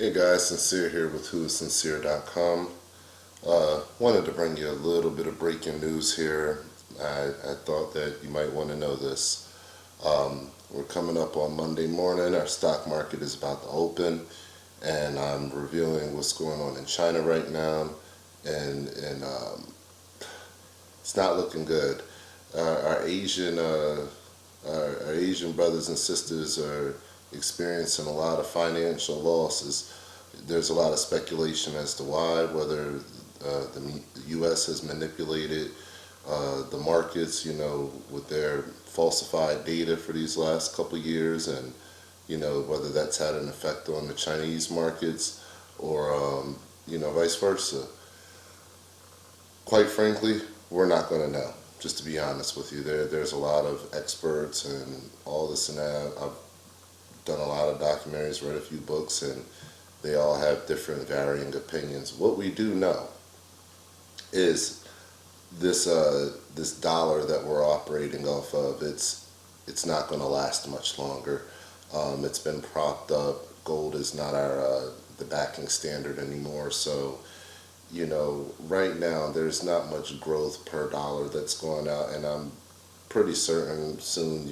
Hey guys, Sincere here with whoissincere.com. Wanted to bring you a little bit of breaking news here. I thought that you might want to know this. We're coming up on Monday morning. Our stock market is about to open, and I'm reviewing what's going on in China right now, and it's not looking good. Our Asian brothers and sisters are experiencing a lot of financial losses. There's a lot of speculation as to why, whether the U.S. has manipulated the markets, with their falsified data for these last couple of years, and whether that's had an effect on the Chinese markets, or vice versa. Quite frankly, we're not going to know. Just to be honest with you, there's a lot of experts and all this and that. I've done a lot of documentaries, read a few books, and they all have different varying opinions. What we do know is this dollar that we're operating off of, it's not going to last much longer. It's been propped up. Gold is not the backing standard anymore. So right now there's not much growth per dollar that's going out, and I'm pretty certain soon,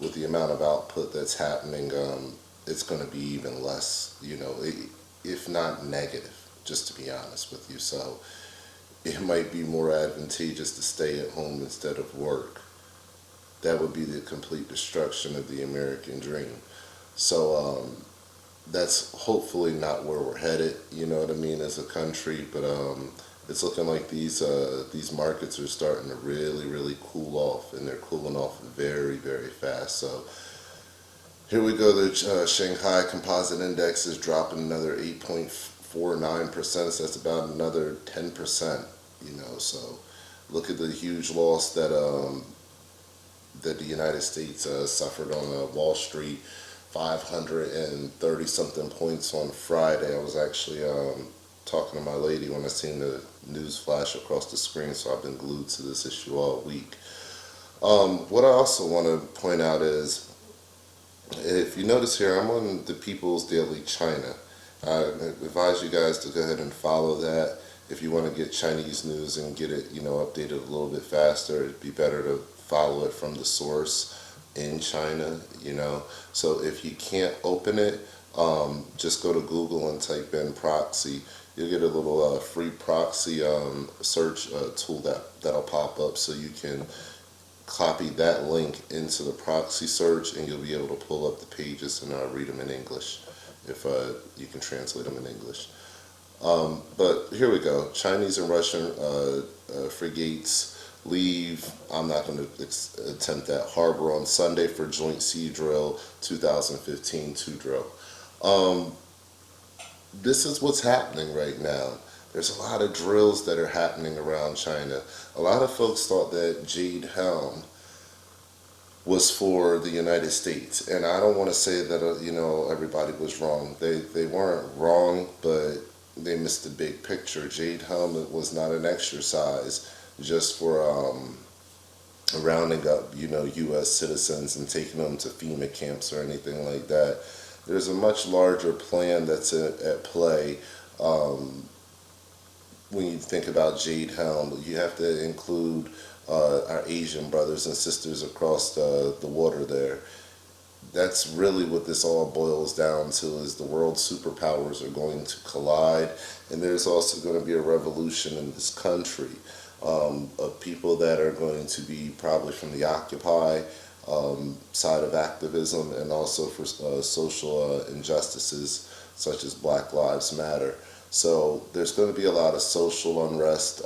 with the amount of output that's happening, it's going to be even less, if not negative, just to be honest with you. So it might be more advantageous to stay at home instead of work. That would be the complete destruction of the American dream. So that's hopefully not where we're headed, you know what I mean, as a country. But it's looking like these markets are starting to really cool off, and they're cooling off very fast. So here we go. The Shanghai Composite Index is dropping another 8.49%. So that's about another 10%. So look at the huge loss that the United States suffered on Wall Street. 530 something points on Friday. I was actually talking to my lady when I seen the news flash across the screen, so I've been glued to this issue all week. What I also want to point out is, if you notice here, I'm on the People's Daily China. I advise you guys to go ahead and follow that. If you want to get Chinese news and get it, updated a little bit faster, it'd be better to follow it from the source in China, So if you can't open it, just go to Google and type in proxy. You'll get a little free proxy search tool that'll pop up, so you can copy that link into the proxy search, and you'll be able to pull up the pages and read them in English, if you can translate them in English. But here we go. Chinese and Russian frigates leave. I'm not going to attempt that. Harbor on Sunday for Joint Sea Drill 2015 2 drill. This is what's happening right now. There's a lot of drills that are happening around China. A lot of folks thought that Jade Helm was for the United States, and I don't want to say that everybody was wrong. They weren't wrong, but they missed the big picture. Jade Helm was not an exercise just for rounding up, U.S. citizens and taking them to FEMA camps or anything like that. There's a much larger plan that's at play. When you think about Jade Helm, you have to include our Asian brothers and sisters across the water there. That's really what this all boils down to, is the world superpowers are going to collide, and there's also going to be a revolution in this country of people that are going to be probably from the Occupy side of activism, and also for social injustices such as Black Lives Matter. So there's going to be a lot of social unrest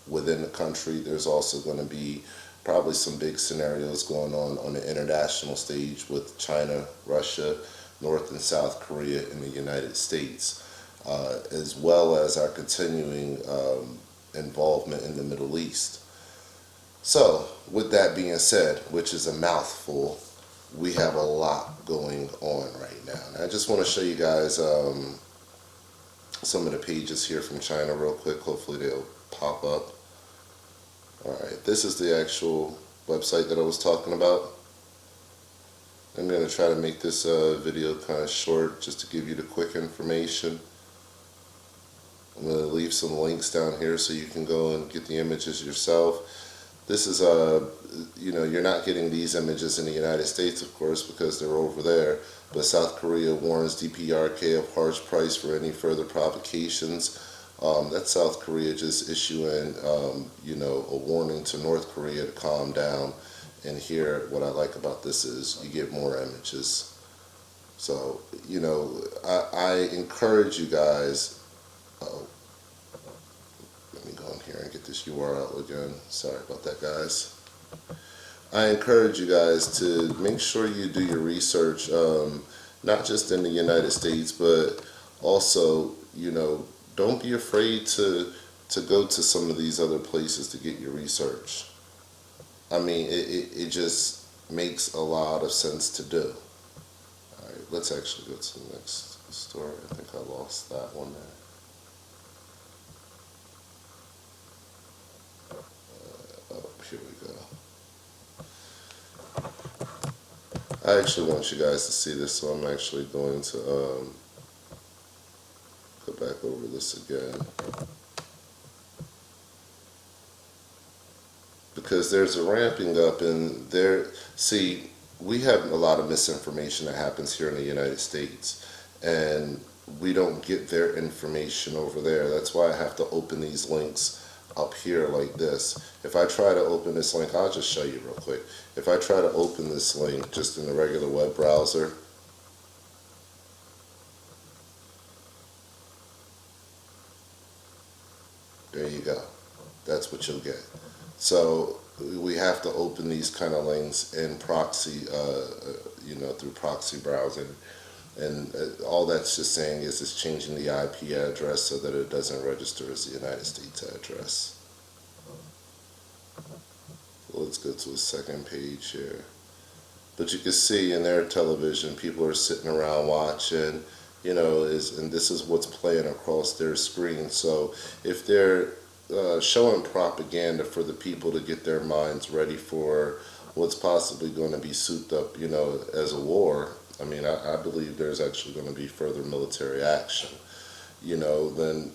within the country. There's also going to be probably some big scenarios going on the international stage with China, Russia, North and South Korea, and the United States, as well as our continuing involvement in the Middle East. So, with that being said, which is a mouthful, we have a lot going on right now. And I just want to show you guys some of the pages here from China real quick. Hopefully they'll pop up. Alright, this is the actual website that I was talking about. I'm going to try to make this video kind of short just to give you the quick information. I'm going to leave some links down here so you can go and get the images yourself. This is you're not getting these images in the United States, of course, because they're over there. But South Korea warns DPRK of harsh price for any further provocations. That's South Korea just issuing, a warning to North Korea to calm down. And here, what I like about this is you get more images. So, I encourage you guys. Let me go in here and get this URL again. Sorry about that, guys. I encourage you guys to make sure you do your research, not just in the United States, but also, don't be afraid to go to some of these other places to get your research. I mean, it just makes a lot of sense to do. All right, let's actually go to the next story. I think I lost that one there. Here we go. I actually want you guys to see this, so I'm actually going to go back over this again. Because there's a ramping up in there. See, we have a lot of misinformation that happens here in the United States, and we don't get their information over there. That's why I have to open these links up here like this. If I try to open this link, I'll just show you real quick. If I try to open this link just in the regular web browser, there you go. That's what you'll get. So we have to open these kind of links in proxy, through proxy browsing. And all that's just saying is it's changing the IP address so that it doesn't register as the United States address. Well, let's go to a second page here. But you can see in their television, people are sitting around watching, and this is what's playing across their screen. So if they're showing propaganda for the people to get their minds ready for what's possibly going to be souped up, as a war, I mean, I believe there's actually going to be further military action, then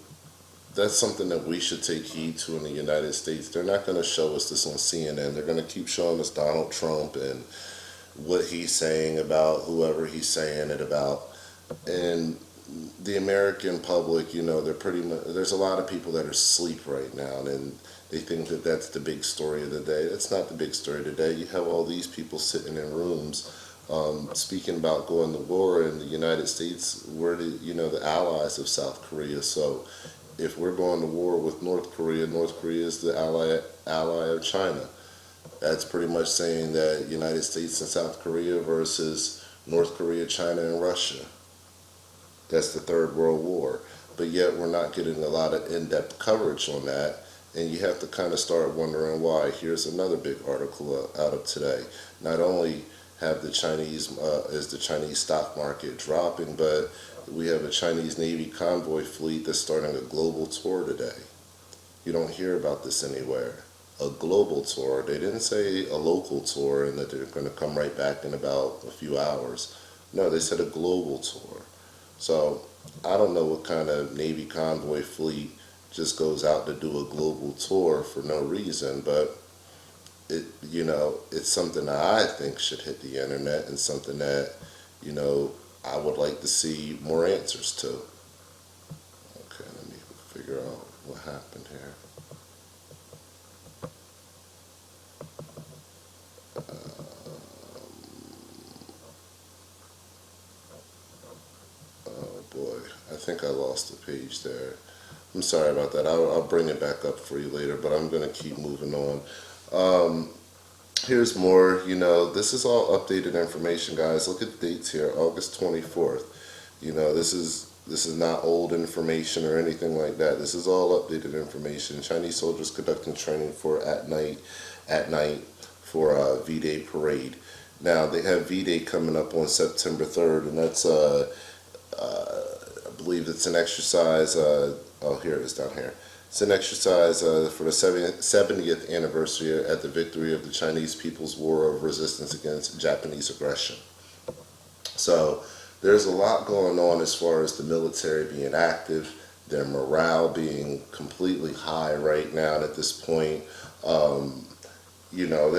that's something that we should take heed to in the United States. They're not going to show us this on CNN. They're going to keep showing us Donald Trump and what he's saying about whoever he's saying it about. And the American public, they're pretty much, there's a lot of people that are asleep right now, and they think that that's the big story of the day. That's not the big story of the day. You have all these people sitting in rooms speaking about going to war in the United States. We're the allies of South Korea. So if we're going to war with North Korea is the ally of China. That's pretty much saying that United States and South Korea versus North Korea, China, and Russia. That's the Third World War. But yet we're not getting a lot of in-depth coverage on that. And you have to kind of start wondering why. Here's another big article out of today. Not only have the Chinese stock market dropping, but we have a Chinese Navy convoy fleet that's starting a global tour today. You don't hear about this anywhere. A global tour. They didn't say a local tour and that they're going to come right back in about a few hours. No, they said a global tour. So I don't know what kind of Navy convoy fleet just goes out to do a global tour for no reason, but it's something that I think should hit the internet, and something that, I would like to see more answers to. Okay, let me figure out what happened here. Oh boy, I think I lost the page there. I'm sorry about that. I'll bring it back up for you later, but I'm going to keep moving on. Here's more, this is all updated information, guys. Look at the dates here, August 24th. This is not old information or anything like that. This is all updated information. Chinese soldiers conducting training at night for V-Day parade. Now, they have V-Day coming up on September 3rd, and that's, I believe it's an exercise, here it is down here. It's an exercise for the 70th anniversary at the victory of the Chinese People's War of Resistance against Japanese aggression. So there's a lot going on as far as the military being active, their morale being completely high right now at this point. Um, you know,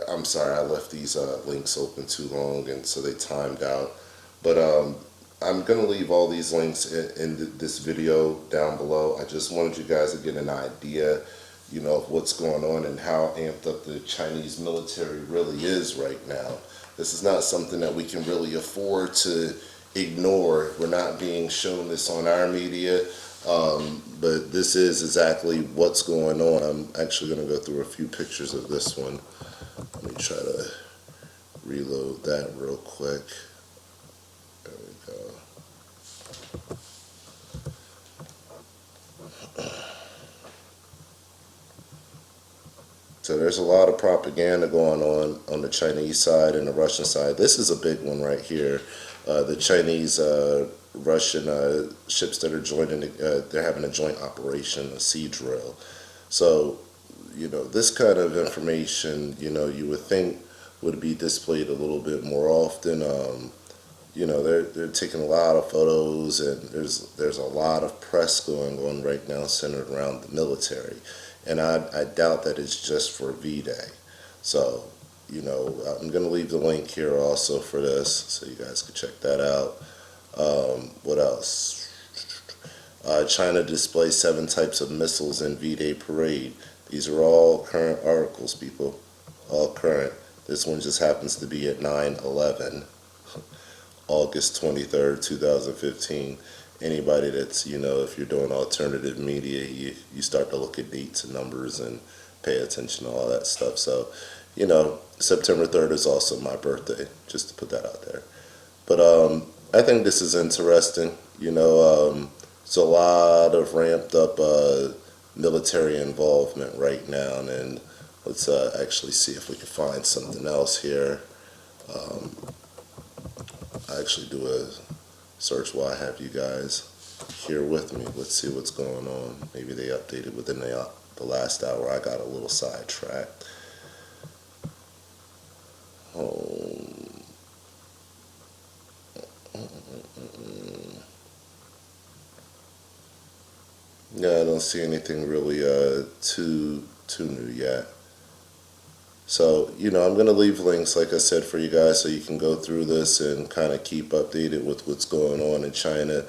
I'm sorry, I left these links open too long, and so they timed out. But I'm gonna leave all these links in this video down below. I just wanted you guys to get an idea, you know, of what's going on and how amped up the Chinese military really is right now. This is not something that we can really afford to ignore. We're not being shown this on our media, but this is exactly what's going on. I'm actually going to go through a few pictures of this one. Let me try to reload that real quick. There we go. So there's a lot of propaganda going on the Chinese side and the Russian side. This is a big one right here. The Chinese Russian ships that are joining, they're having a joint operation, a sea drill. So, you know, this kind of information, you know, you would think would be displayed a little bit more often. You know, they're taking a lot of photos, and there's a lot of press going on right now centered around the military, and I doubt that it's just for V-Day. So, you know, I'm gonna leave the link here also for this, so you guys can check that out. What else? China displays 7 types of missiles in V-Day parade. These are all current articles, people. All current. This one just happens to be at 9/11. August 23rd, 2015. Anybody that's, you know, if you're doing alternative media, you start to look at dates and numbers and pay attention to all that stuff. So, you know, September 3rd is also my birthday, just to put that out there. But I think this is interesting. You know, it's a lot of ramped up military involvement right now. And let's actually see if we can find something else here. I actually do a search while I have you guys here with me. Let's see what's going on. Maybe they updated within the last hour. I got a little sidetracked. Yeah, I don't see anything really too new yet. So, you know, I'm going to leave links, like I said, for you guys so you can go through this and kind of keep updated with what's going on in China.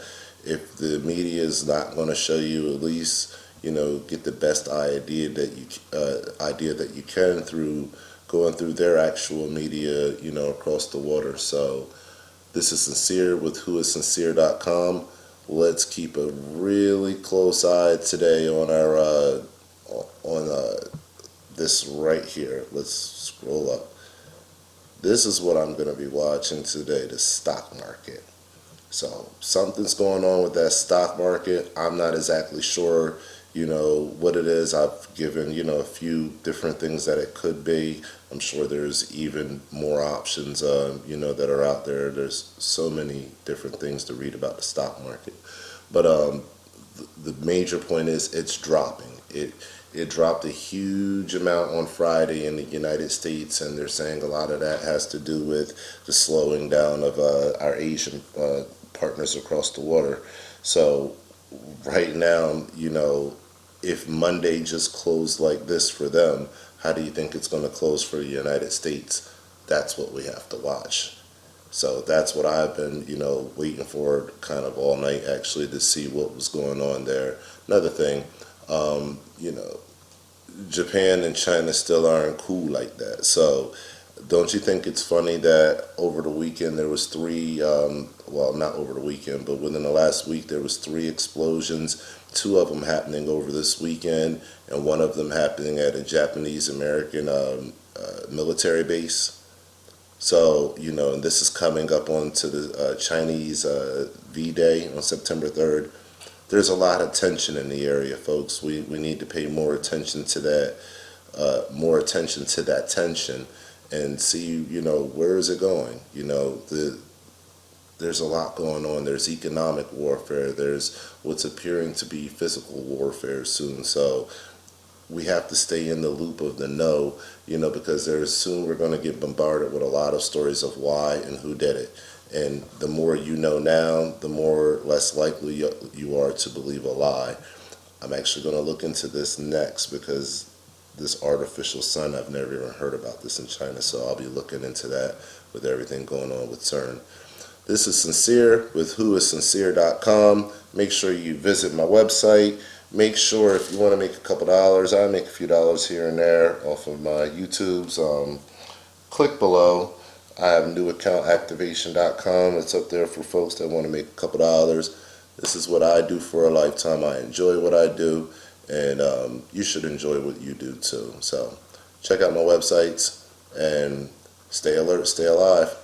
If the media is not going to show you, at least, you know, get the best idea that you can through going through their actual media, you know, across the water. So this is Sincere with whoissincere.com. Let's keep a really close eye today on our this right here. Let's scroll up. This is what I'm going to be watching today, the stock market. So something's going on with that stock market. I'm not exactly sure, you know, what it is. I've given, you know, a few different things that it could be. I'm sure there's even more options, you know, that are out there. There's so many different things to read about the stock market. But the major point is it's dropping. It dropped a huge amount on Friday in the United States, and they're saying a lot of that has to do with the slowing down of our Asian partners across the water. So right now, you know, if Monday just closed like this for them, how do you think it's going to close for the United States? That's what we have to watch. So that's what I've been, you know, waiting for kind of all night, actually, to see what was going on there. Another thing, you know, Japan and China still aren't cool like that. So don't you think it's funny that over the weekend there was 3, well, not over the weekend, but within the last week there was 3 explosions, 2 of them happening over this weekend, and 1 of them happening at a Japanese American military base. So, you know, and this is coming up onto the Chinese V-Day on September 3rd. There's a lot of tension in the area, folks. We need to pay more attention to that tension and see, you know, where is it going? You know, there's a lot going on. There's economic warfare. There's what's appearing to be physical warfare soon. So we have to stay in the loop of the know, because there's soon we're going to get bombarded with a lot of stories of why and who did it. And the more you know now, the more less likely you are to believe a lie. I'm actually going to look into this next because this artificial sun, I've never even heard about this in China, so I'll be looking into that with everything going on with CERN. This is Sincere with whoissincere.com. Make sure you visit my website. Make sure if you want to make a couple dollars, I make a few dollars here and there off of my YouTubes. Click below. I have newaccountaktivation.com. It's up there for folks that want to make a couple dollars. This is what I do for a lifetime. I enjoy what I do, and you should enjoy what you do too. So check out my websites and stay alert, stay alive.